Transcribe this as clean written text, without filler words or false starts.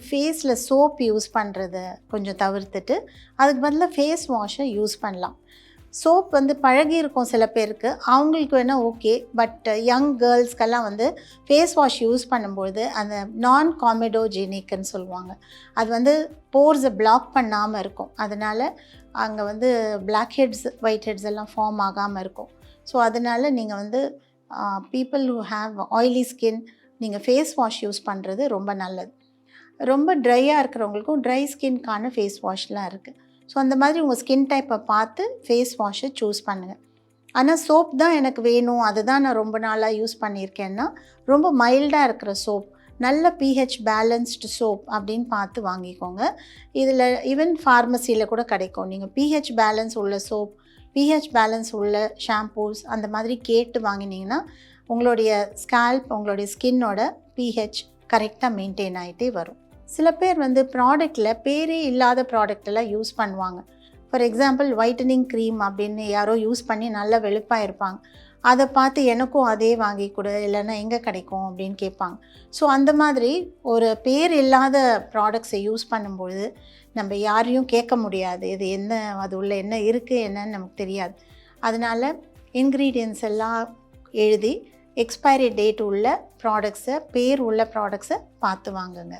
ஃபேஸில் soap use பண்ணுறத கொஞ்சம் தவிர்த்துட்டு அதுக்கு பதிலாக ஃபேஸ் வாஷை யூஸ் பண்ணலாம். சோப் வந்து பழகி இருக்கும் சில பேருக்கு, அவங்களுக்கு வேணால் ஓகே. பட் யங் கேர்ள்ஸ்க்கெல்லாம் வந்து ஃபேஸ் வாஷ் யூஸ் பண்ணும்பொழுது அந்த நான் காமெடோஜெனிக்னு சொல்லுவாங்க. அது வந்து போர்ஸை பிளாக் பண்ணாமல் இருக்கும். அதனால் அங்கே வந்து பிளாக் ஹெட்ஸ் ஒயிட் ஹெட்ஸ் எல்லாம் ஃபார்ம் ஆகாமல் இருக்கும். ஸோ அதனால் நீங்கள் வந்து people who have oily skin நீங்கள் ஃபேஸ் வாஷ் யூஸ் பண்ணுறது ரொம்ப நல்லது. ரொம்ப ட்ரையாக இருக்கிறவங்களுக்கும் ட்ரை ஸ்கின்கான ஃபேஸ் வாஷ்லாம் இருக்குது. ஸோ அந்த மாதிரி உங்கள் ஸ்கின் டைப்பை பார்த்து ஃபேஸ் வாஷை சூஸ் பண்ணுங்கள். ஆனால் சோப் தான் எனக்கு வேணும், அதுதான் நான் ரொம்ப நாளாக யூஸ் பண்ணியிருக்கேன்னா ரொம்ப மைல்டாக இருக்கிற சோப், நல்ல pH பேலன்ஸ்டு சோப் அப்படின்னு பார்த்து வாங்கிக்கோங்க. இதில் ஈவன் ஃபார்மசியில் கூட கிடைக்கும். நீங்கள் pH பேலன்ஸ் உள்ள சோப், pH பேலன்ஸ் உள்ள ஷாம்பூஸ் அந்த மாதிரி கேட்டு வாங்கினீங்கன்னா உங்களுடைய ஸ்கால்ப், உங்களுடைய ஸ்கின்னோட pH கரெக்டாக மெயின்டைன் ஆகிட்டே வரும். சில பேர் வந்து ப்ராடக்டில் பேரே இல்லாத ப்ராடக்டெல்லாம் யூஸ் பண்ணுவாங்க. ஃபார் எக்ஸாம்பிள் ஒயிட்டனிங் க்ரீம் அப்படின்னு யாரோ யூஸ் பண்ணி நல்லா வெளுப்பாக இருப்பாங்க. அதை பார்த்து எனக்கும் அதே வாங்கி கொடு, இல்லைன்னா எங்கே கிடைக்கும் அப்படின்னு கேட்பாங்க. ஸோ அந்த மாதிரி ஒரு பேர் இல்லாத ப்ராடக்ட்ஸை யூஸ் பண்ணும்பொழுது நம்ம யாரையும் கேட்க முடியாது, இது என்ன, அது உள்ள என்ன இருக்குது என்னன்னு நமக்கு தெரியாது. அதனால் இன்க்ரீடியன்ட்ஸ் எல்லாம் எழுதி எக்ஸ்பைரி டேட் உள்ள ப்ராடக்ட்ஸை, பேர் உள்ள ப்ராடக்ட்ஸை பார்த்து வாங்குங்க.